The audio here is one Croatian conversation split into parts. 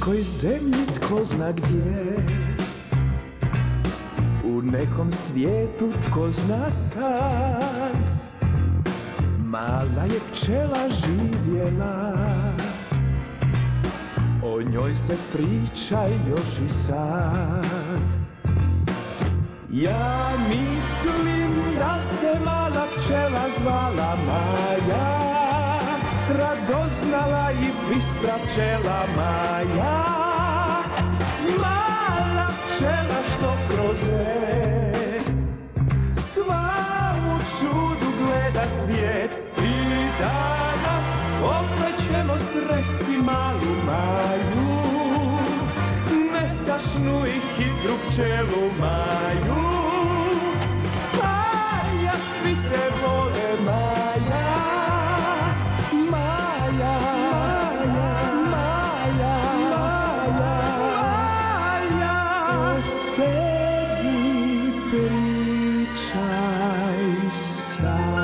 nekoj zemlji tko zna gdje, u nekom svijetu tko zna kad, mala je pčela živjela, o njoj se priča još i sad. Ja mislim da se mala pčela zvala Maja, radoznala i bistra pčela Maja. Mala pčela što kroz svamu čudu gleda svijet. I danas opet ćemo sresti malu Maju, nestašnu i hitru pčelu Maju. Maja, svi te vole Maja, Maja, Maja, Maja, o sebi pričaj sad.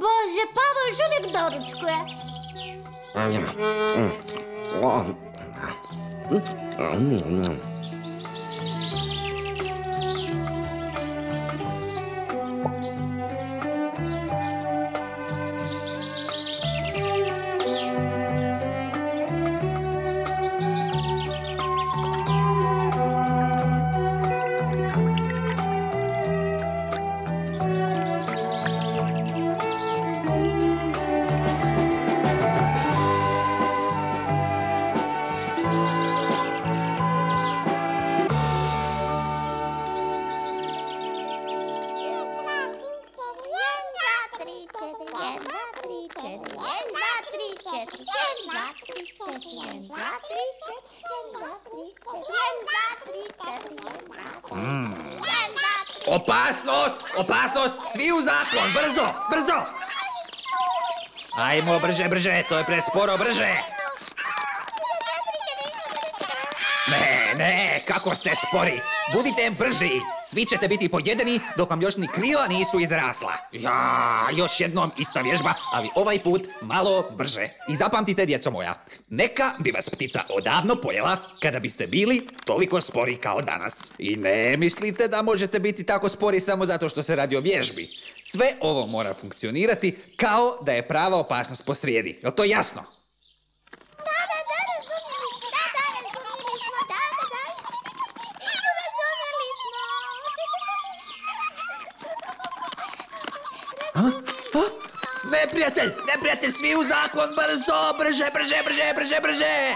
Bože, Pavo još uvijek doručkuje. Opasnost! Opasnost! Svi u zaklon! Brzo! Brzo! Ajmo, brže, brže! To je presporo, brže! Ne, kako ste spori! Budite brži! Svi ćete biti pojedeni dok vam još ni krila nisu izrasla. Ja, još jednom ista vježba, ali ovaj put malo brže. I zapamtite, djeco moja, neka bi vas ptica odavno pojela kada biste bili toliko spori kao danas. I ne mislite da možete biti tako spori samo zato što se radi o vježbi. Sve ovo mora funkcionirati kao da je prava opasnost posrijedi. Je li to jasno? Neprijatelj, svi u zaklon, brzo, brže, brže!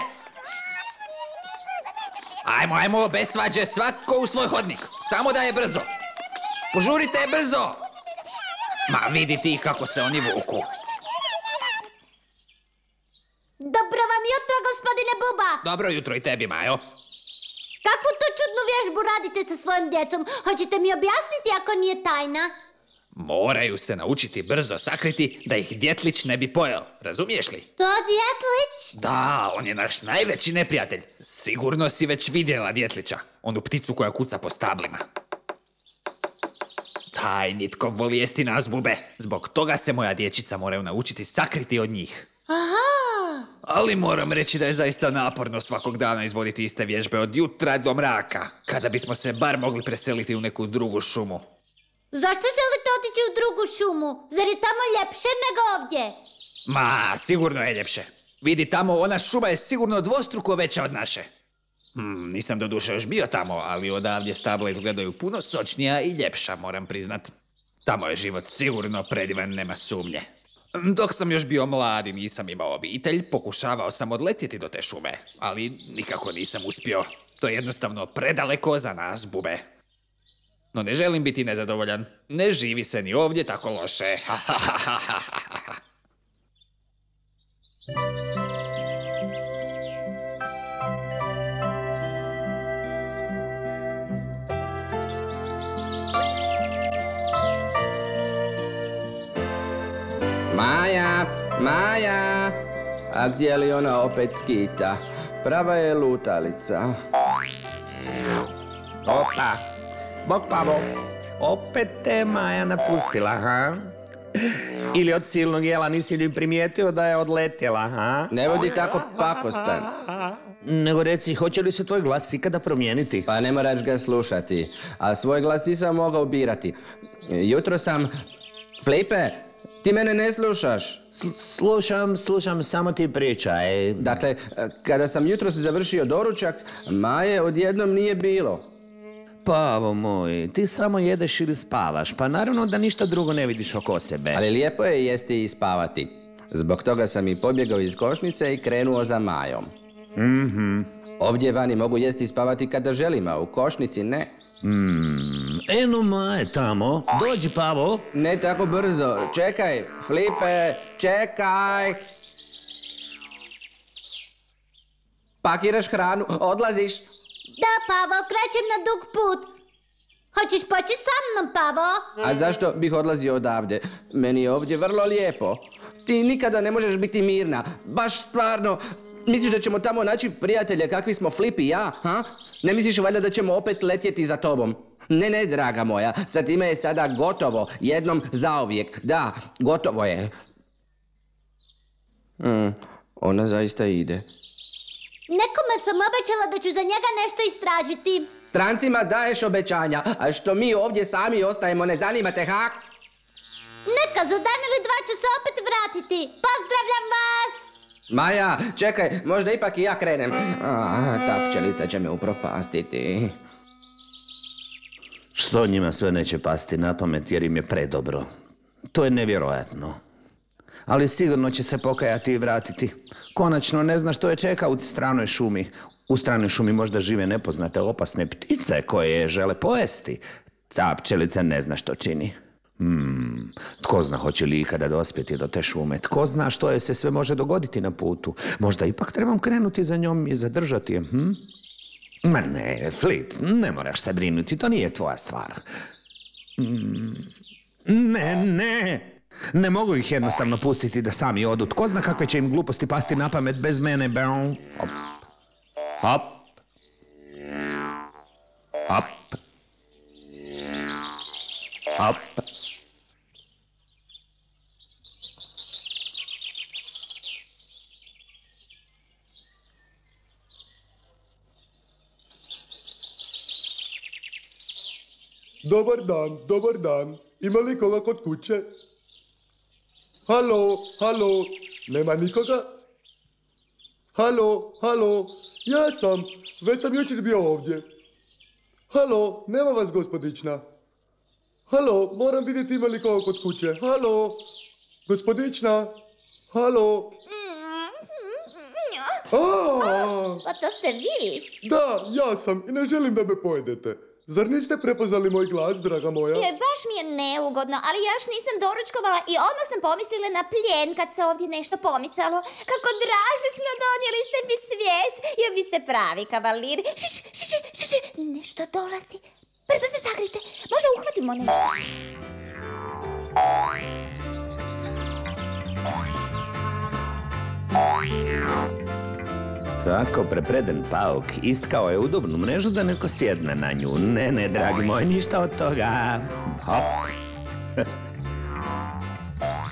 Ajmo, bez svađe, svako u svoj hodnik, samo da je brzo. Požurite, brzo! Ma vidi ti kako se oni vuku. Dobro vam jutro, gospodine Buba! Dobro jutro i tebi, Majo. Kakvu to čudnu vježbu radite sa svojim djecom? Hoćete mi objasniti ako nije tajna? Moraju se naučiti brzo sakriti da ih djetlić ne bi pojeo, razumiješ li? To djetlić? Da, on je naš najveći neprijatelj. Sigurno si već vidjela djetlića, onu pticu koja kuca po stablima. Taj nitko voli jesti nas, Bube. Zbog toga se moja dječica moraju naučiti sakriti od njih. Aha! Ali moram reći da je zaista naporno svakog dana izvoditi iste vježbe od jutra do mraka, kada bismo se bar mogli preseliti u neku drugu šumu. Zašto želite otići u drugu šumu? Zar je tamo ljepše nego ovdje? Ma, sigurno je ljepše. Vidi, tamo ona šuma je sigurno dvostruko veća od naše. Nisam doduše još bio tamo, ali odavdje stabla izgledaju puno sočnija i ljepša, moram priznat. Tamo je život sigurno predivan, nema sumnje. Dok sam još bio mlad i nisam imao obitelj, pokušavao sam odletjeti do te šume, ali nikako nisam uspio. To je jednostavno predaleko za nas, bube. No ne želim biti nezadovoljan. Ne živi se ni ovdje tako loše. Maja, a gdje li ona opet skita? Prava je lutalica. Opa, bok Pavo, opet te Maja napustila, ha? Ili od silnog jela nisi li primijetio da je odletjela, ha? Ne budi tako pakostan. Nego reci, hoće li se tvoj glas ikada promijeniti? Pa ne moraš ga slušati, a svoj glas nisam mogao birati. Jutro sam... Flipe, ti mene ne slušaš. Slušam, samo ti pričaj. Dakle, kada sam jutro se završio doručak, Maje odjednom nije bilo. Pavo moj, ti samo jedeš ili spavaš, pa naravno da ništa drugo ne vidiš oko sebe. Ali lijepo je jesti i spavati. Zbog toga sam i pobjegao iz košnice i krenuo za Majom. Ovdje vani mogu jesti i spavati kada želim, a u košnici ne. Eno Maje tamo, dođi Pavo. Ne tako brzo, čekaj, Flipe, čekaj. Pakiraš hranu, odlaziš. Da, Pavo, krećem na dug put. Hoćeš poći sa mnom, Pavo? A zašto bih odlazio odavde? Meni je ovdje vrlo lijepo. Ti nikada ne možeš biti mirna, baš stvarno. Misliš da ćemo tamo naći prijatelje kakvi smo Flip i ja, ha? Ne misliš valjda da ćemo opet letjeti za tobom? Ne, draga moja, sa time je sada gotovo, jednom zauvijek. Da, gotovo je. Ona zaista ide. Nekome sam obećala da ću za njega nešto istražiti. Strancima daješ obećanja, a što mi ovdje sami ostajemo, ne zanima te, ha? Neka, za dan ili dva ću se opet vratiti. Pozdravljam vas! Maja, čekaj, možda ipak i ja krenem. Ta pčelica će me upropastiti. Što njima sve neće pasti na pamet jer im je predobro. To je nevjerojatno. Ali sigurno će se pokajati i vratiti. Konačno ne zna što je čeka u stranoj šumi. U stranoj šumi možda žive nepoznate opasne ptice koje je žele pojesti. Ta pčelica ne zna što čini. Tko zna hoće li ikada dospjeti do te šume. Tko zna što je se sve može dogoditi na putu. Možda ipak trebam krenuti za njom i zadržati je. Ma ne, Flip, ne moraš se brinuti, to nije tvoja stvar. Ne mogu ih jednostavno pustiti da sami odu. Tko zna kakve će im gluposti pasti na pamet bez mene. Hop. Hop. Hop. Hop. Dobar dan. Ima li koga kod kuće? Halo, nema nikoga? Halo, ja sam, već sam jučer bio ovdje. Halo, nema vas gospodična. Halo, moram vidjeti ima li koga kod kuće. Halo, gospodična. Halo. Pa to ste vi? Da, ja sam i ne želim da me pojedete. Zar niste prepoznali moj glas, draga moja? Baš mi je neugodno, ali ja još nisam doručkovala i odmah sam pomislila na plijen kad se ovdje nešto pomicalo. Kako dražesno, donijeli ste mi cvijet. Ja, vi ste pravi kavalir. Šiš, nešto dolazi. Brzo se sakrite, možda uhvatimo nešto. Tako prepreden pauk istkao je udobnu mrežu da neko sjedne na nju. Ne, dragi moj, ništa od toga. Hop.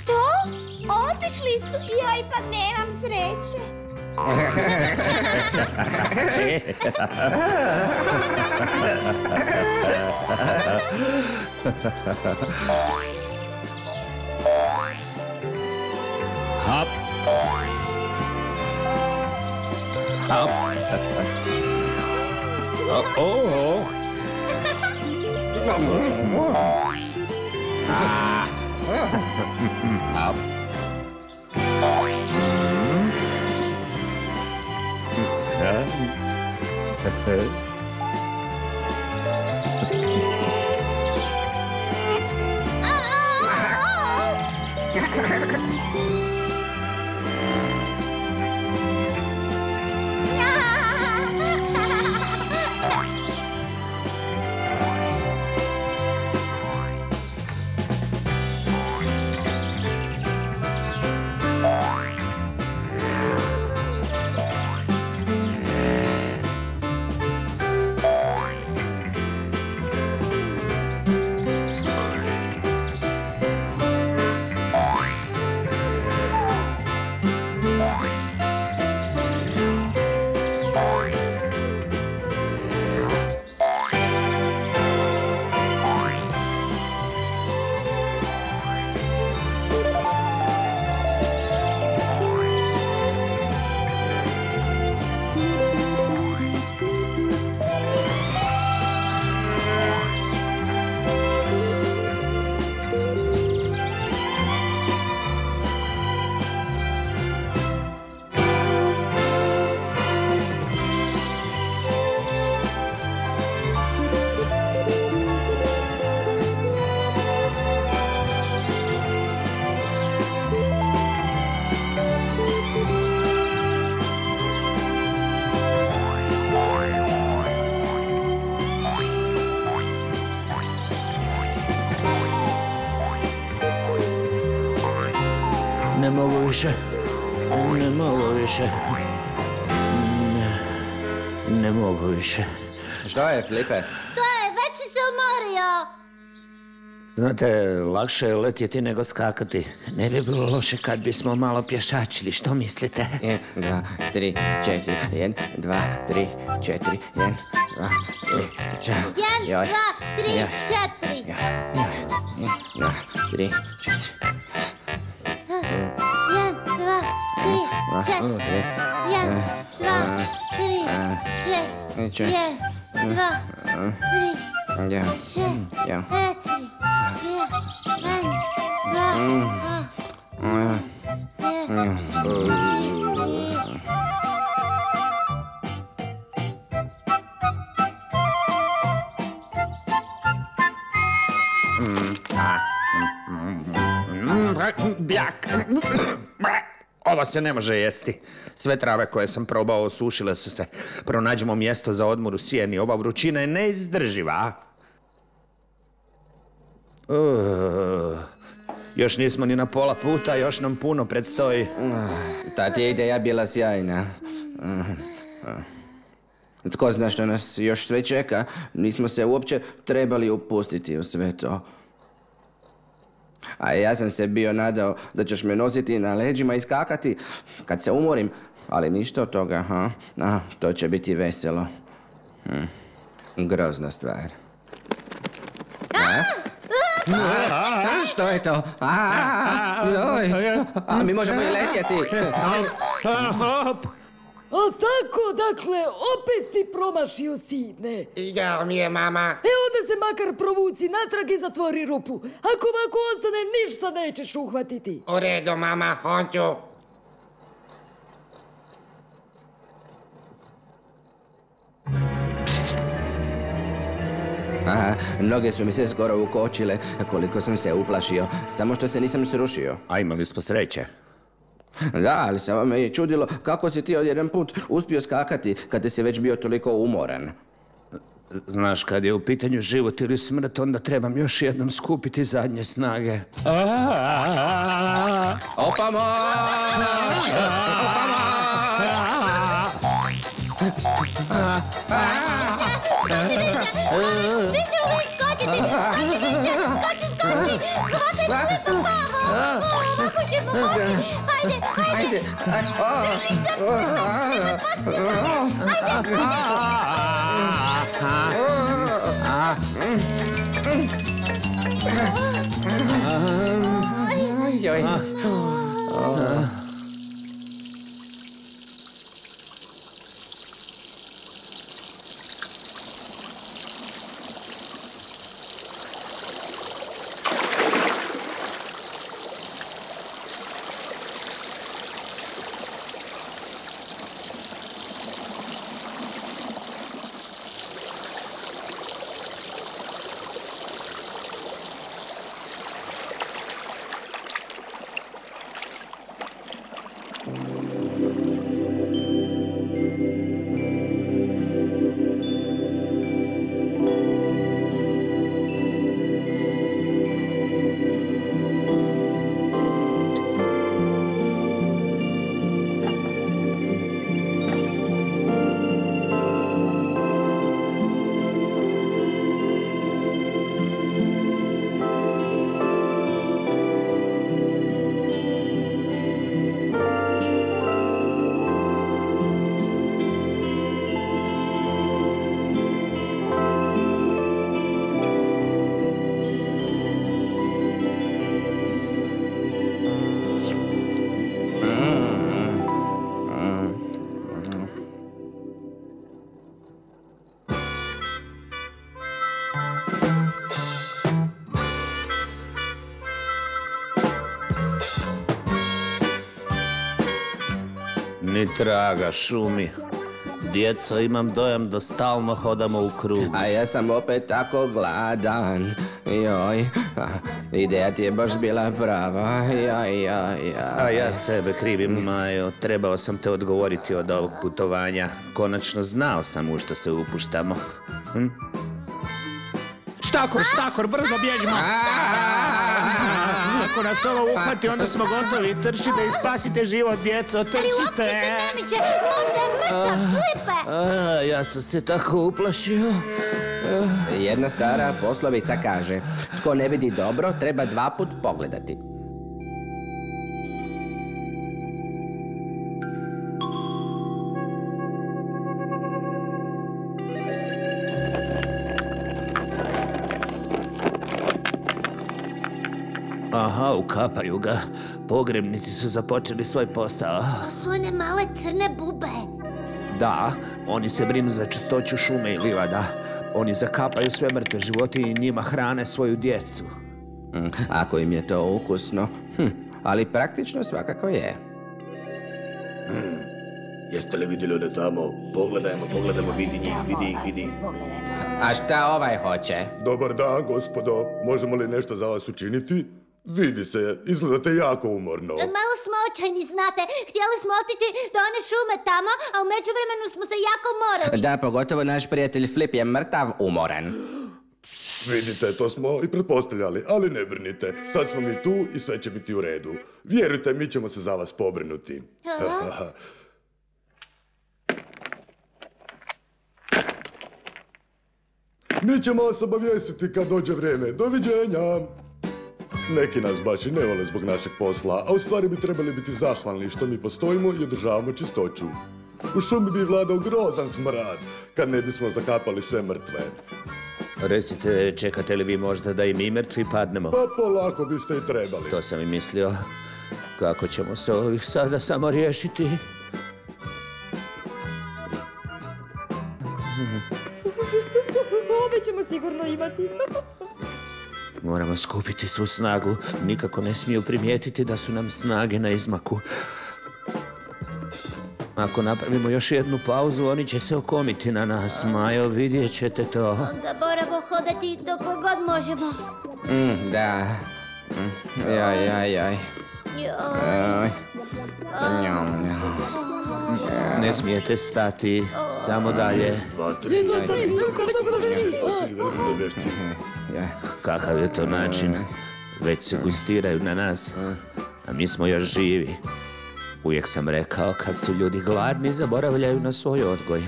Što? Otišli su? Joj, pa nemam sreće. Hop. Hop. Ne mogu više. Ne mogu više. Ne mogu više. Što je, Filipe? To je, već si se umorio. Znate, lakše je letjeti nego skakati. Ne bi bilo loše kad bismo malo pješačili, što mislite? 1, 2, 3, 4, 1, 2, 3, 4, 1, 2, 3, 4. 1, 2, 3, 4. 1, 2, 3, 4. 1, 2, 3, 4. 1, 2, 3, 4. 1, 2, 3, 4. Ovo se ne može jesti. Sve trave koje sam probao osušile su se. Pronađemo mjesto za odmor u sjeni. Ova vrućina je neizdrživa. Još nismo ni na pola puta, još nam puno predstoji. Ta ti je ideja bila sjajna. Tko zna što nas još sve čeka, nismo se uopće trebali upustiti u sve to. A ja sam se bio nadao da ćeš me nositi na leđima i skakati kad se umorim, ali ništa od toga, ha? To će biti veselo. Grozna stvar. Što je to? A mi možemo i letjeti. A tako, dakle, opet si promašio, sine. Jao mi je, mama. Onda se makar provuci natrag i zatvori rupu. Ako ovako ostane, ništa nećeš uhvatiti. U redu, mama, hoću. Noge su mi se skoro ukočile, koliko sam se uplašio. Samo što se nisam srušio. A imali smo sreće. Da, ali samo me je čudilo kako si ti odjedan put uspio skakati kada si već bio toliko umoran. Znaš, kad je u pitanju život ili smrt, onda trebam još jednom skupiti zadnje snage. Opa moć! Više uvijek skočiti! Skoči! Hvataj sliku, Pavo! Ovako ćemo moći! Hajde! Draga šumi, djeco, imam dojam da stalno hodamo u krug. A ja sam opet tako gladan. Joj, ideja ti je baš bila prava. A ja sebe krivim, Majo. Trebao sam te odgovoriti od ovog putovanja. Konačno znao sam u što se upuštamo. Štakor, brzo bježimo! Ako nas ovo uhvati, onda smo gotovi. Trčite i spasite život, djeco, Ali uopće trčite! se ne miče, možda je mrtav, Flipe! Ja sam se tako uplašio. Jedna stara poslovica kaže, tko ne vidi dobro, treba 2 put pogledati. Aha, ukapaju ga. Pogrebnici su započeli svoj posao. To su one male crne bube. Da, oni se brinu za čistoću šume i livada. Oni zakapaju sve mrtve životinje i njima hrane svoju djecu. Ako im je to ukusno, ali praktično svakako je. Jeste li vidjeli one tamo? Pogledajmo, vidi njih, vidi. A šta ovaj hoće? Dobar dan, gospodo. Možemo li nešto za vas učiniti? Vidi se, izgledate jako umorno. Malo smo očajni, znate. Htjeli smo otići do one šume tamo, a u međuvremenu smo se jako morali. Da, pogotovo naš prijatelj Flip je mrtav umoran. Vidite, to smo i pretpostavljali, ali ne brinite. Sad smo mi tu i sve će biti u redu. Vjerujte, mi ćemo se za vas pobrinuti. Mi ćemo vas obavijestiti kad dođe vrijeme. Doviđenja! Neki nas baš i ne vole zbog našeg posla, a u stvari bi trebali biti zahvalni što mi postojimo i održavamo čistoću. U šumi bi vladao grozan smrad, kad ne bismo zakapali sve mrtve. Recite, čekate li vi možda da i mi mrtvi padnemo? Pa polako biste i trebali. To sam i mislio. Kako ćemo se ovih sada samo riješiti? Ove ćemo sigurno imati. Moramo skupiti svu snagu. Nikako ne smiju primijetiti da su nam snage na izmaku. Ako napravimo još jednu pauzu, oni će se okomiti na nas. Majo, vidjet ćete to. Onda moramo hodati dok god možemo. Da. Jaj. Ne smijete stati. Samo dalje. 2, 3. Kakav je to način? Već se gustiraju na nas, a mi smo još živi. Uvijek sam rekao, kad su ljudi gladni, zaboravljaju na svoj odgoj.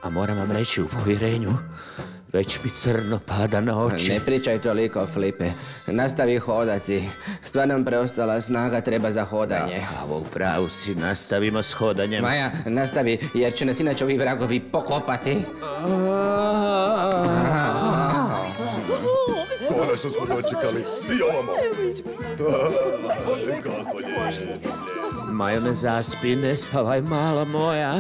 A moram vam reći u povjerenju, već mi crno pada na oči. Ne pričaj toliko, Flipe. Nastavi hodati. Sva nam preostala snaga treba za hodanje. Pravo, u pravu si, nastavimo s hodanjem. Maja, nastavi, jer će nas inače ovi vragovi pokopati. Konačno smo dočekali. Svi ovamo. Kako je? Majo, ne zaspi, ne spavaj, mala moja.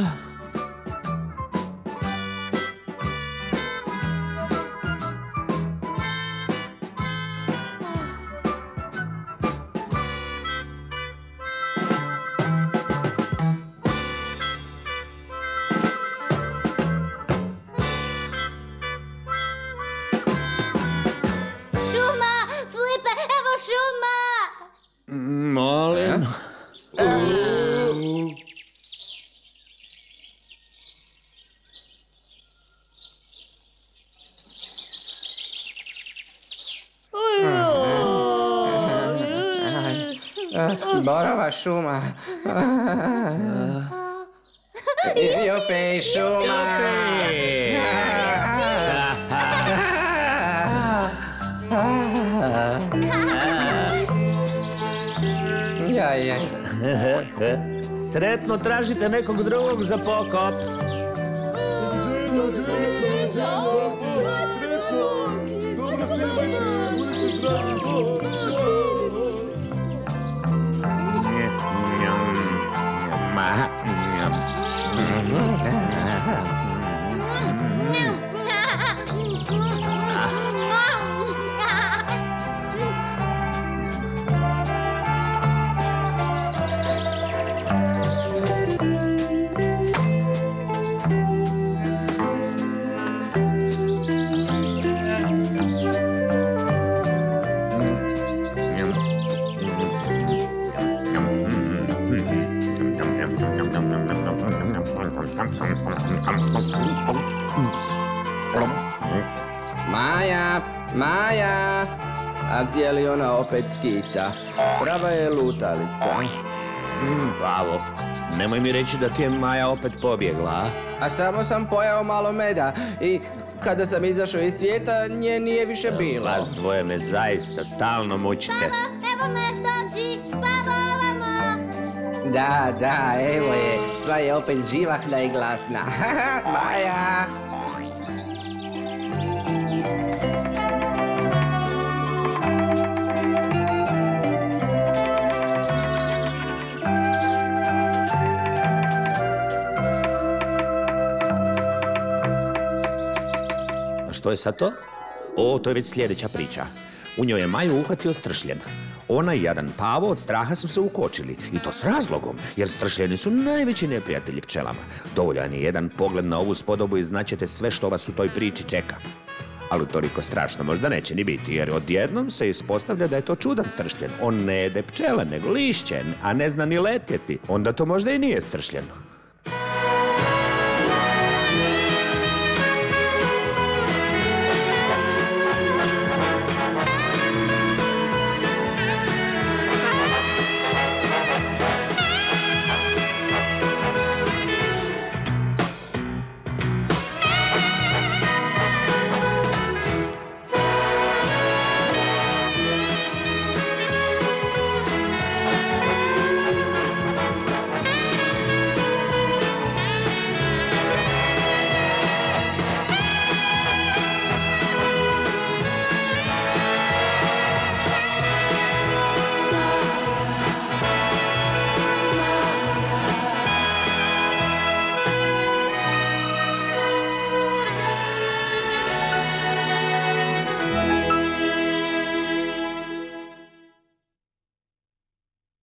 Molim. Borova šuma. Jupi, šuma. Jaj. Sretno tražite nekog drugog za pokop. Maja, Maja, a gdje li ona opet skita? Prava je lutalica. Pavo, nemoj mi reći da ti je Maja opet pobjegla, a? A samo sam pojeo malo meda i kada sam izašao iz cvijeta, nje nije više bilo. Vas dvoje me zaista stalno mučite. Evo me, dođi, babo, ovamo. Da, evo je, sva je opet živahna i glasna. Maja! Što je sad to? O, to je već sljedeća priča. U njoj je Maju uhvatio stršljen. Ona i jadan Pavo od straha su se ukočili. I to s razlogom, jer stršljeni su najveći neprijatelji pčelama. Dovoljan je jedan pogled na ovu spodobu i znaćete sve što vas u toj priči čeka. Ali toliko strašno možda neće ni biti, jer odjednom se ispostavlja da je to čudan stršljen. On ne jede pčele, nego lišće, a ne zna ni letjeti. Onda to možda i nije stršljen.